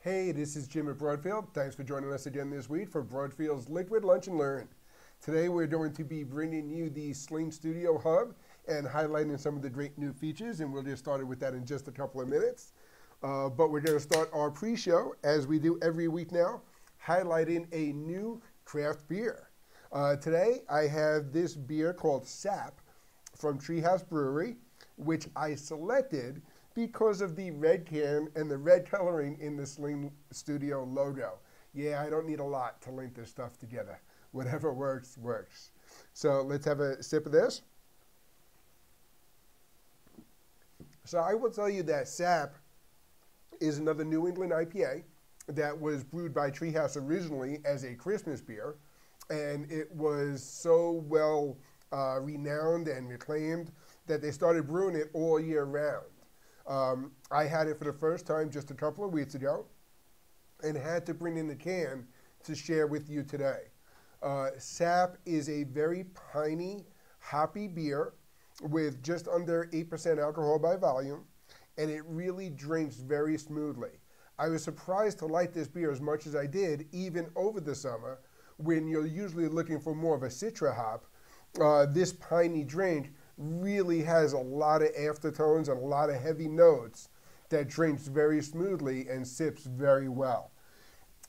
Hey, this is Jim at Broadfield. Thanks for joining us again this week for Broadfield's Liquid Lunch and Learn. Today we're going to be bringing you the SlingStudio Hub and highlighting some of the great new features, and we'll get started with that in just a couple of minutes. But we're going to start our pre-show, as we do every week now, highlighting a new craft beer. Today I have this beer called Sap from Treehouse Brewery, which I selected because of the red can and the red coloring in the SlingStudio logo. Yeah, I don't need a lot to link this stuff together. Whatever works, works. So let's have a sip of this. So I will tell you that Sap is another New England IPA that was brewed by Treehouse originally as a Christmas beer, and it was so well renowned and reclaimed that they started brewing it all year round. I had it for the first time just a couple of weeks ago and had to bring in the can to share with you today. Sap is a very piney, hoppy beer with just under 8% alcohol by volume, and it really drinks very smoothly. I was surprised to like this beer as much as I did, even over the summer, when you're usually looking for more of a citra hop. This piney drink really has a lot of aftertones and a lot of heavy notes that drinks very smoothly and sips very well.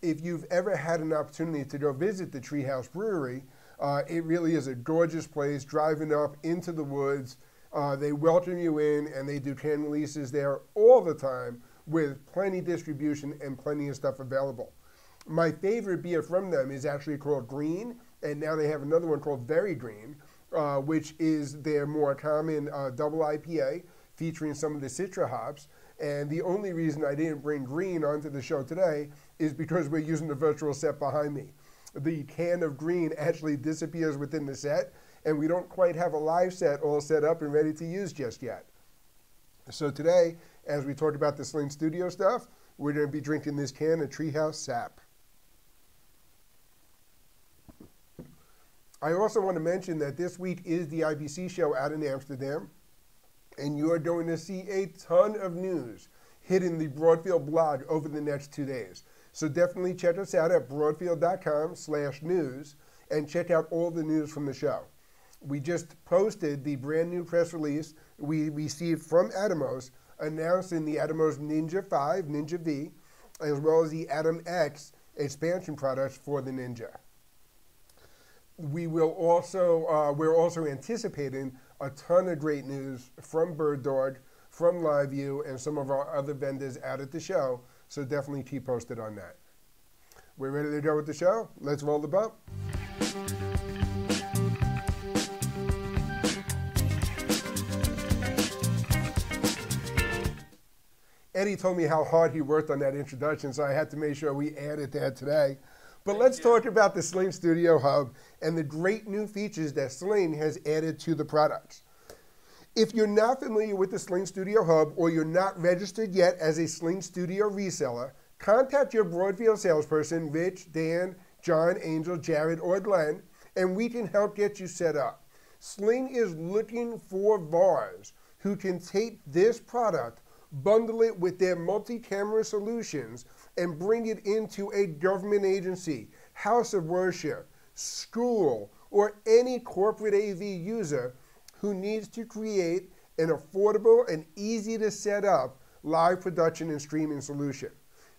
If you've ever had an opportunity to go visit the Treehouse Brewery, it really is a gorgeous place, driving up into the woods. They welcome you in, and they do can releases there all the time with plenty of distribution and plenty of stuff available. My favorite beer from them is actually called Green, and now they have another one called Very Green, which is their more common double IPA featuring some of the citra hops. And the only reason I didn't bring Green onto the show today is because we're using the virtual set behind me. The can of Green actually disappears within the set, and we don't quite have a live set all set up and ready to use just yet. So today, as we talk about the SlingStudio stuff, we're going to be drinking this can of Treehouse Sap. I also want to mention that this week is the IBC show out in Amsterdam, and you are going to see a ton of news hitting the Broadfield blog over the next 2 days. So definitely check us out at broadfield.com/news and check out all the news from the show. We just posted the brand new press release we received from Atomos announcing the Atomos Ninja 5, Ninja V, as well as the Atom X expansion products for the Ninja. We're also anticipating a ton of great news from Bird Dog, from LiveView, and some of our other vendors out at the show, so definitely keep posted on that. We're ready to go with the show? Let's roll the bump. Eddie told me how hard he worked on that introduction, so I had to make sure we added that today. But let's talk about the SlingStudio Hub and the great new features that Sling has added to the products. If you're not familiar with the SlingStudio Hub, or you're not registered yet as a SlingStudio reseller, contact your Broadfield salesperson, Rich, Dan, John, Angel, Jared, or Glenn, and we can help get you set up. Sling is looking for VARs who can take this product, bundle it with their multi-camera solutions, and bring it into a government agency, house of worship, school, or any corporate AV user who needs to create an affordable and easy to set up live production and streaming solution.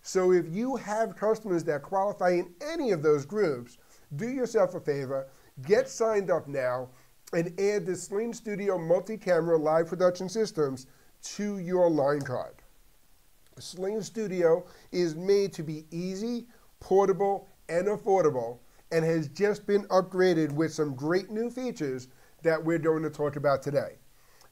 So if you have customers that qualify in any of those groups, do yourself a favor, get signed up now, and add the SlingStudio multi-camera live production systems to your line card. SlingStudio is made to be easy, portable, and affordable, and has just been upgraded with some great new features that we're going to talk about today.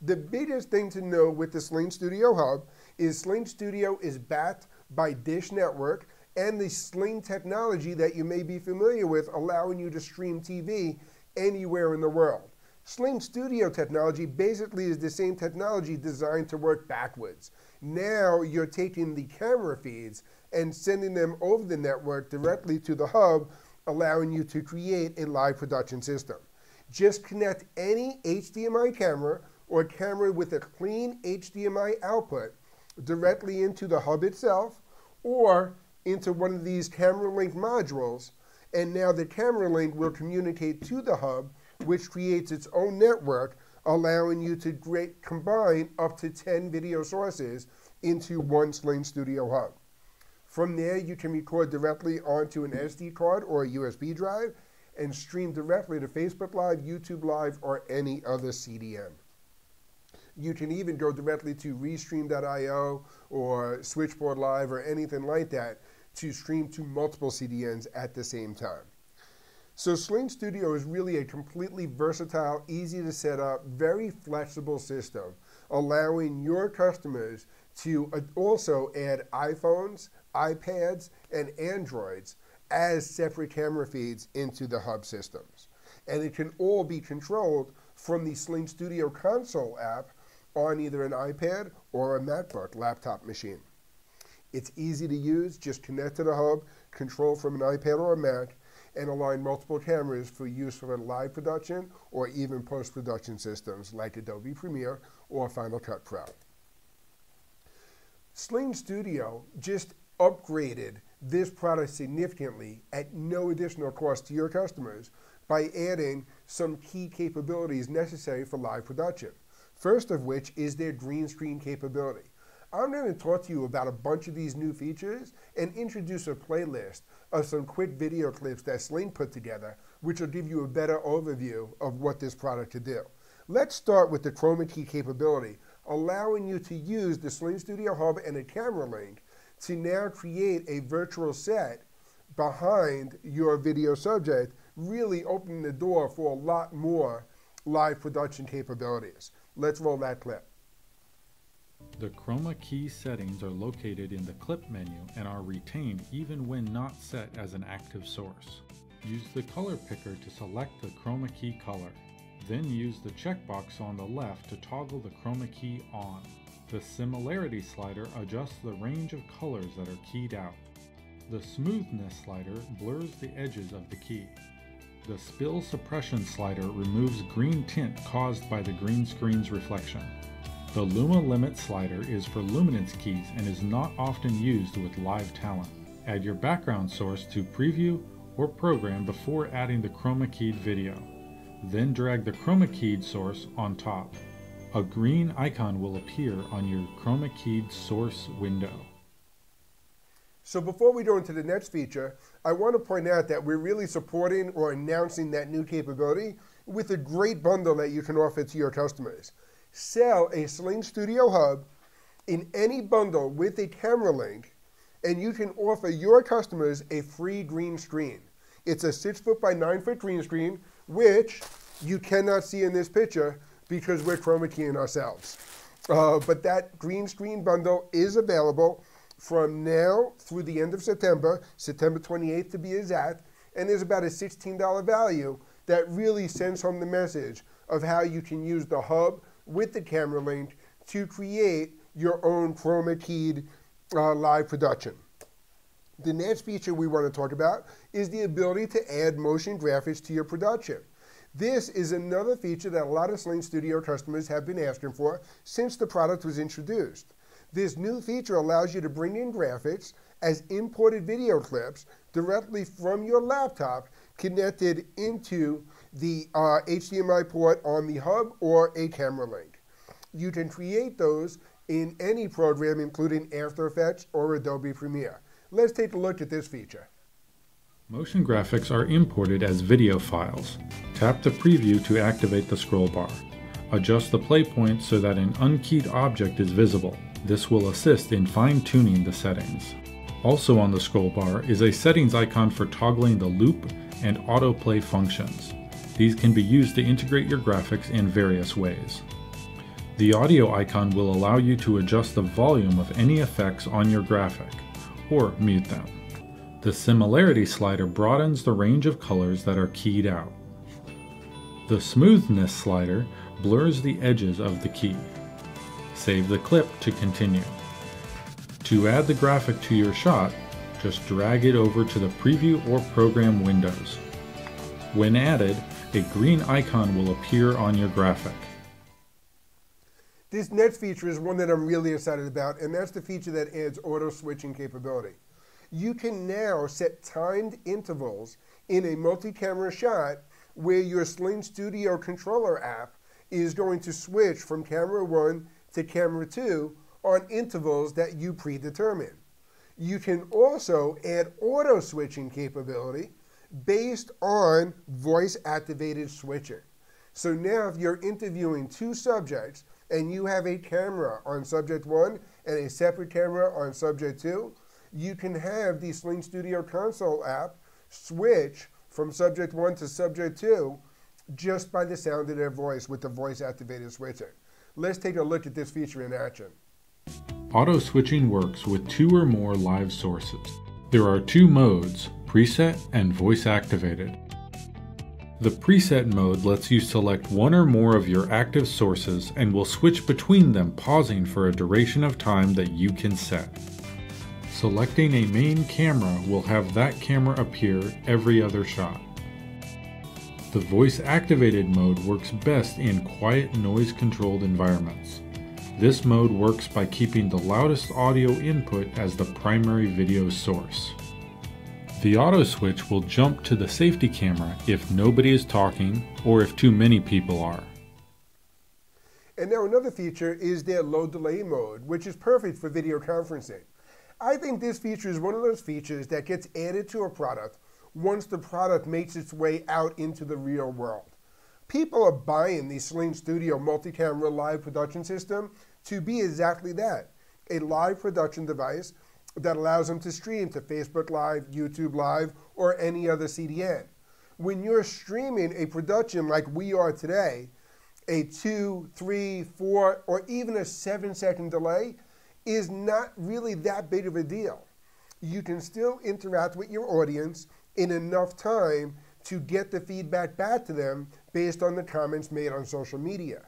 The biggest thing to know with the SlingStudio Hub is SlingStudio is backed by Dish Network and the Sling technology that you may be familiar with, allowing you to stream TV anywhere in the world. SlingStudio technology basically is the same technology designed to work backwards. Now you're taking the camera feeds and sending them over the network directly to the hub, allowing you to create a live production system. Just connect any HDMI camera or camera with a clean HDMI output directly into the hub itself, or into one of these camera link modules, and now the camera link will communicate to the hub, which creates its own network, allowing you to combine up to 10 video sources into one SlingStudio hub. From there, you can record directly onto an SD card or a USB drive and stream directly to Facebook Live, YouTube Live, or any other CDN. You can even go directly to Restream.io or Switchboard Live or anything like that to stream to multiple CDNs at the same time. So SlingStudio is really a completely versatile, easy to set up, very flexible system, allowing your customers to also add iPhones, iPads, and Androids as separate camera feeds into the hub systems. And it can all be controlled from the SlingStudio console app on either an iPad or a MacBook laptop machine. It's easy to use, just connect to the hub, control from an iPad or a Mac, and align multiple cameras for use for live production or even post-production systems like Adobe Premiere or Final Cut Pro. SlingStudio just upgraded this product significantly at no additional cost to your customers by adding some key capabilities necessary for live production. First of which is their green screen capability. I'm going to talk to you about a bunch of these new features and introduce a playlist of some quick video clips that Sling put together, which will give you a better overview of what this product can do. Let's start with the chroma key capability, allowing you to use the SlingStudio Hub and a camera link to now create a virtual set behind your video subject, really opening the door for a lot more live production capabilities. Let's roll that clip. The chroma key settings are located in the clip menu and are retained even when not set as an active source. Use the color picker to select the chroma key color. Then use the checkbox on the left to toggle the chroma key on. The similarity slider adjusts the range of colors that are keyed out. The smoothness slider blurs the edges of the key. The spill suppression slider removes green tint caused by the green screen's reflection. The Luma Limit slider is for luminance keys and is not often used with live talent. Add your background source to preview or program before adding the chroma keyed video. Then drag the chroma keyed source on top. A green icon will appear on your chroma keyed source window. So before we go into the next feature, I want to point out that we're really supporting or announcing that new capability with a great bundle that you can offer to your customers. Sell a SlingStudio Hub in any bundle with a camera link, and you can offer your customers a free green screen. It's a 6-foot by 9-foot green screen, which you cannot see in this picture because we're chroma keying ourselves. But that green screen bundle is available from now through the end of September, September 28th to be exact, and there's about a $16 value that really sends home the message of how you can use the hub with the camera link to create your own chroma keyed live production. The next feature we want to talk about is the ability to add motion graphics to your production. This is another feature that a lot of SlingStudio customers have been asking for since the product was introduced. This new feature allows you to bring in graphics as imported video clips directly from your laptop connected into the HDMI port on the hub or a camera link. You can create those in any program, including After Effects or Adobe Premiere. Let's take a look at this feature. Motion graphics are imported as video files. Tap the preview to activate the scroll bar. Adjust the play point so that an unkeyed object is visible. This will assist in fine-tuning the settings. Also on the scroll bar is a settings icon for toggling the loop and autoplay functions. These can be used to integrate your graphics in various ways. The audio icon will allow you to adjust the volume of any effects on your graphic, or mute them. The similarity slider broadens the range of colors that are keyed out. The smoothness slider blurs the edges of the key. Save the clip to continue. To add the graphic to your shot, just drag it over to the preview or program windows. When added, a green icon will appear on your graphic. This next feature is one that I'm really excited about, and that's the feature that adds auto switching capability. you can now set timed intervals in a multi-camera shot where your SlingStudio controller app is going to switch from camera 1 to camera 2 on intervals that you predetermine. You can also add auto switching capability based on voice-activated switching. So now if you're interviewing two subjects and you have a camera on subject 1 and a separate camera on subject 2, you can have the SlingStudio console app switch from subject 1 to subject 2 just by the sound of their voice with the voice-activated switching. Let's take a look at this feature in action. Auto switching works with 2 or more live sources. There are 2 modes, preset and voice activated. The preset mode lets you select 1 or more of your active sources and will switch between them, pausing for a duration of time that you can set. Selecting a main camera will have that camera appear every other shot. The voice activated mode works best in quiet, noise-controlled environments. This mode works by keeping the loudest audio input as the primary video source. The auto switch will jump to the safety camera if nobody is talking or if too many people are. And now another feature is their low delay mode, which is perfect for video conferencing. I think this feature is one of those features that gets added to a product once the product makes its way out into the real world. People are buying the SlingStudio multi-camera live production system to be exactly that, a live production device that allows them to stream to Facebook Live, YouTube Live, or any other CDN. When you're streaming a production like we are today, a 2, 3, 4, or even a 7-second delay is not really that big of a deal. You can still interact with your audience in enough time to get the feedback back to them based on the comments made on social media.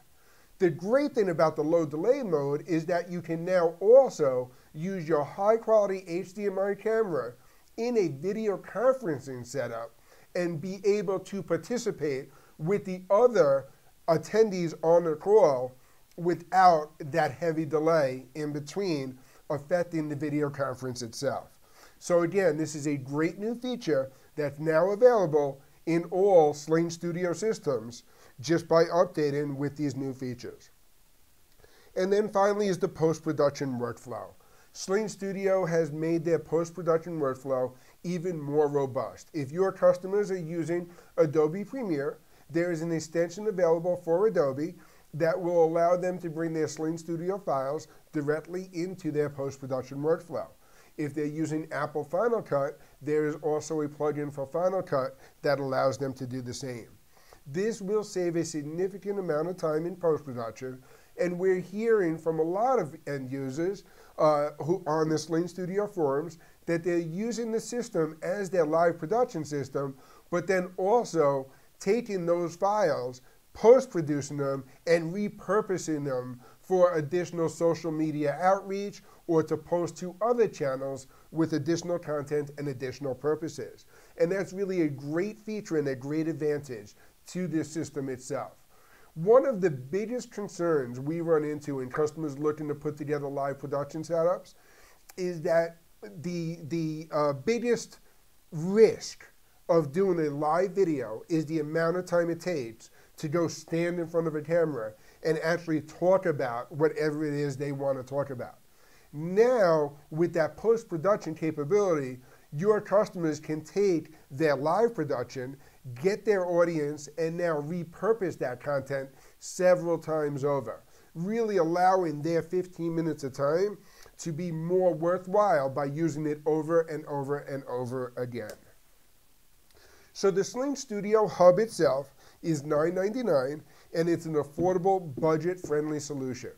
The great thing about the low delay mode is that you can now also use your high quality HDMI camera in a video conferencing setup and be able to participate with the other attendees on the call without that heavy delay in between affecting the video conference itself. So again, this is a great new feature that's now available in all SlingStudio systems just by updating with these new features. And then finally is the post-production workflow. SlingStudio has made their post-production workflow even more robust. If your customers are using Adobe Premiere, there is an extension available for Adobe that will allow them to bring their SlingStudio files directly into their post-production workflow. If they're using Apple Final Cut, there is also a plugin for Final Cut that allows them to do the same. This will save a significant amount of time in post-production, and we're hearing from a lot of end users who on the SlingStudio forums that they're using the system as their live production system, but then also taking those files, post-producing them, and repurposing them for additional social media outreach or to post to other channels with additional content and additional purposes. And that's really a great feature and a great advantage to this system itself. One of the biggest concerns we run into in customers looking to put together live production setups is that the biggest risk of doing a live video is the amount of time it takes to go stand in front of a camera and actually talk about whatever it is they want to talk about. Now, with that post-production capability, your customers can take their live production, get their audience, and now repurpose that content several times over, really allowing their 15 minutes of time to be more worthwhile by using it over and over and over again. So the SlingStudio Hub itself is $9.99, and it's an affordable, budget-friendly solution.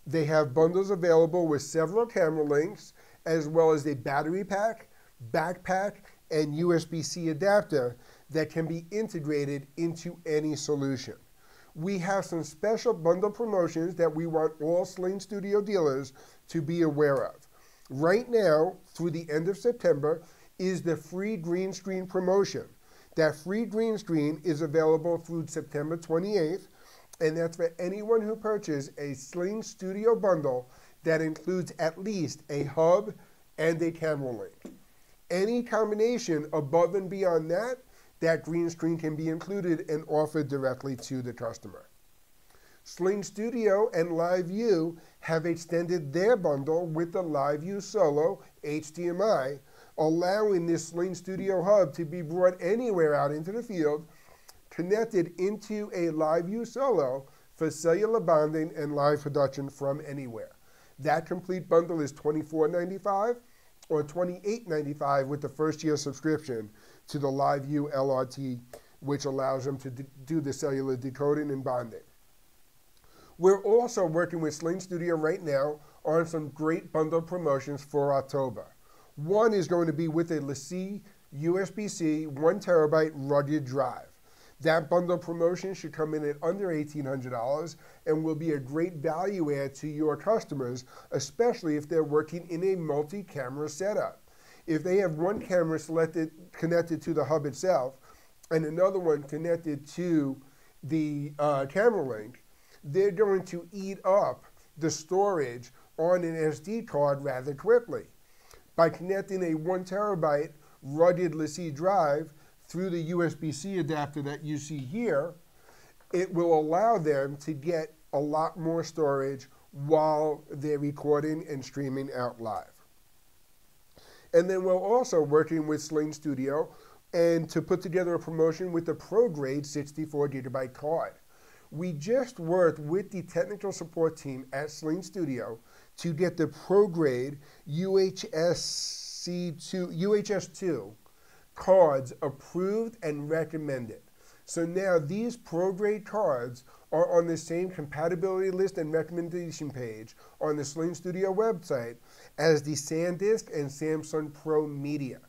They have bundles available with several camera links, as well as a battery pack, backpack, and USB-C adapter that can be integrated into any solution. We have some special bundle promotions that we want all SlingStudio dealers to be aware of. Right now, through the end of September, is the free green screen promotion. That free green screen is available through September 28th, and that's for anyone who purchases a SlingStudio bundle that includes at least a hub and a camera link. Any combination above and beyond that, that green screen can be included and offered directly to the customer. SlingStudio and LiveView have extended their bundle with the LiveView Solo HDMI, allowing this SlingStudio hub to be brought anywhere out into the field, connected into a LiveView Solo for cellular bonding and live production from anywhere. That complete bundle is $24.95 or $28.95 with the first year subscription to the LiveView LRT, which allows them to do the cellular decoding and bonding. We're also working with SlingStudio right now on some great bundle promotions for October. One is going to be with a LaCie USB-C 1 terabyte rugged drive. That bundle promotion should come in at under $1,800 and will be a great value add to your customers, especially if they're working in a multi-camera setup. If they have one camera connected to the hub itself and another one connected to the camera link, they're going to eat up the storage on an SD card rather quickly. By connecting a 1 terabyte rugged LaCie drive through the USB-C adapter that you see here, it will allow them to get a lot more storage while they're recording and streaming out live. And then we're also working with SlingStudio and to put together a promotion with the ProGrade 64 gigabyte card. We just worked with the technical support team at SlingStudio to get the ProGrade UHS2 cards approved and recommended. So now these ProGrade cards are on the same compatibility list and recommendation page on the SlingStudio website as the SanDisk and Samsung Pro Media.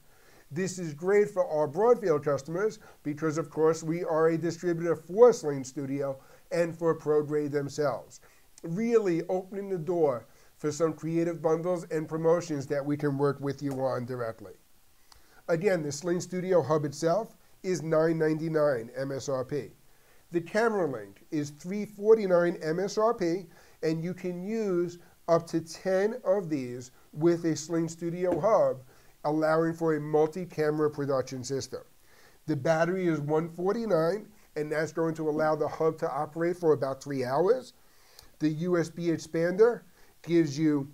This is great for our Broadfield customers because, of course, we are a distributor for SlingStudio and for ProGrade themselves, really opening the door for some creative bundles and promotions that we can work with you on directly. Again, the SlingStudio hub itself is $9.99 MSRP. The camera link is $349 MSRP, and you can use up to 10 of these with a SlingStudio hub, allowing for a multi-camera production system. The battery is $149, and that's going to allow the hub to operate for about 3 hours. The USB expander gives you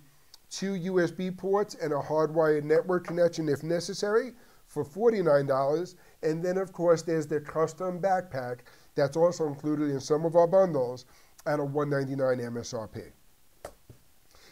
2 USB ports and a hardwired network connection if necessary for $49. And then, of course, there's the custom backpack that's also included in some of our bundles at a $199 MSRP.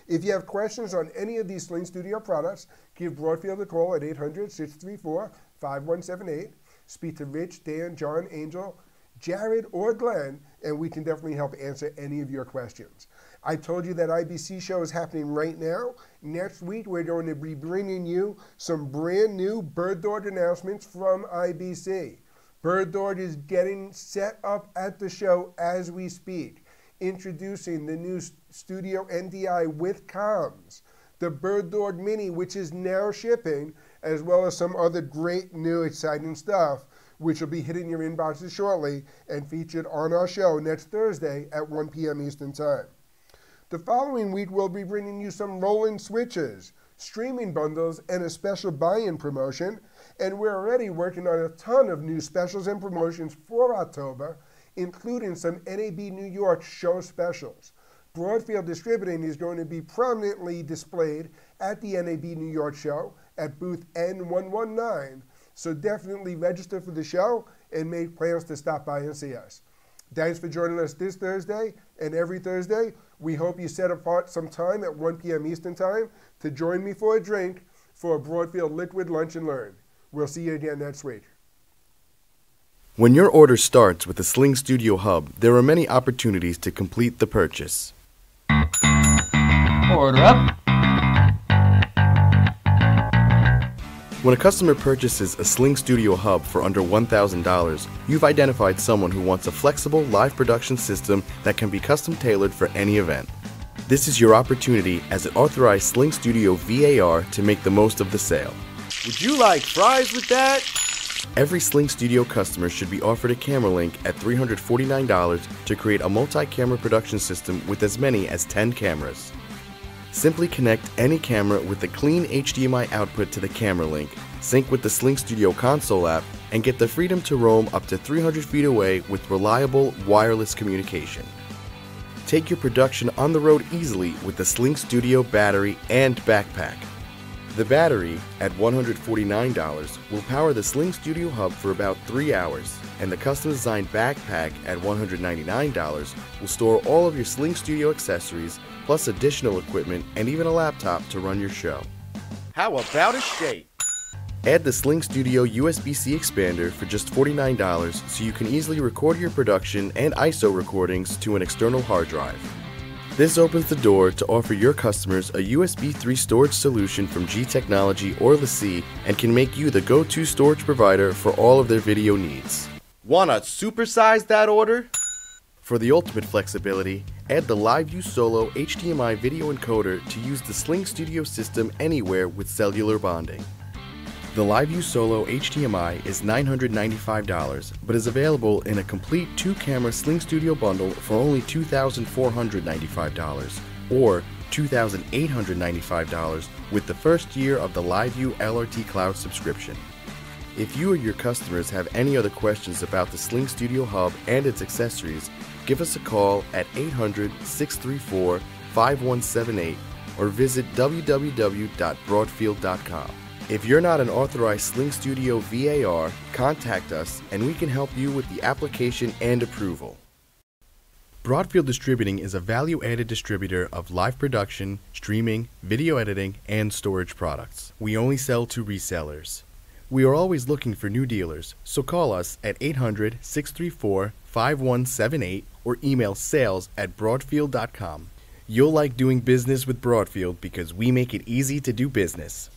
If you have questions on any of these SlingStudio products, give Broadfield a call at 800-634-5178. Speak to Rich, Dan, John, Angel, Jared, or Glenn, and we can definitely help answer any of your questions. I told you that IBC show is happening right now. Next week, we're going to be bringing you some brand new Bird Dog announcements from IBC. Bird Dog is getting set up at the show as we speak, introducing the new Studio NDI with comms, the Bird Dog Mini, which is now shipping, as well as some other great new exciting stuff, which will be hitting your inboxes shortly and featured on our show next Thursday at 1 p.m. Eastern Time. The following week, we'll be bringing you some rolling switches, streaming bundles, and a special buy-in promotion. And we're already working on a ton of new specials and promotions for October, including some NAB New York show specials. Broadfield Distributing is going to be prominently displayed at the NAB New York show at booth N119. So definitely register for the show and make plans to stop by and see us. Thanks for joining us this Thursday and every Thursday. We hope you set apart some time at 1 p.m. Eastern Time to join me for a drink for a Broadfield Liquid Lunch and Learn. We'll see you again next week. When your order starts with the SlingStudio Hub, there are many opportunities to complete the purchase. Order up. When a customer purchases a SlingStudio Hub for under $1,000, you've identified someone who wants a flexible live production system that can be custom tailored for any event. This is your opportunity as an authorized SlingStudio VAR to make the most of the sale. Would you like fries with that? Every SlingStudio customer should be offered a camera link at $349 to create a multi-camera production system with as many as 10 cameras. Simply connect any camera with a clean HDMI output to the camera link, sync with the SlingStudio console app, and get the freedom to roam up to 300 feet away with reliable wireless communication. Take your production on the road easily with the SlingStudio battery and backpack. The battery, at $149, will power the SlingStudio Hub for about 3 hours, and the custom-designed backpack at $199 will store all of your SlingStudio accessories, plus additional equipment and even a laptop to run your show. How about a shake? Add the SlingStudio USB-C expander for just $49 so you can easily record your production and ISO recordings to an external hard drive. This opens the door to offer your customers a USB 3 storage solution from G Technology or LaCie and can make you the go-to storage provider for all of their video needs. Wanna supersize that order? For the ultimate flexibility, add the LiveView Solo HDMI video encoder to use the SlingStudio system anywhere with cellular bonding. The LiveView Solo HDMI is $995, but is available in a complete 2-camera SlingStudio bundle for only $2,495 or $2,895 with the first year of the LiveView LRT Cloud subscription. If you or your customers have any other questions about the SlingStudio Hub and its accessories, give us a call at 800-634-5178 or visit www.broadfield.com. If you're not an authorized SlingStudio VAR, contact us and we can help you with the application and approval. Broadfield Distributing is a value-added distributor of live production, streaming, video editing, and storage products. We only sell to resellers. We are always looking for new dealers, so call us at 800-634-5178 or email sales@broadfield.com. You'll like doing business with Broadfield because we make it easy to do business.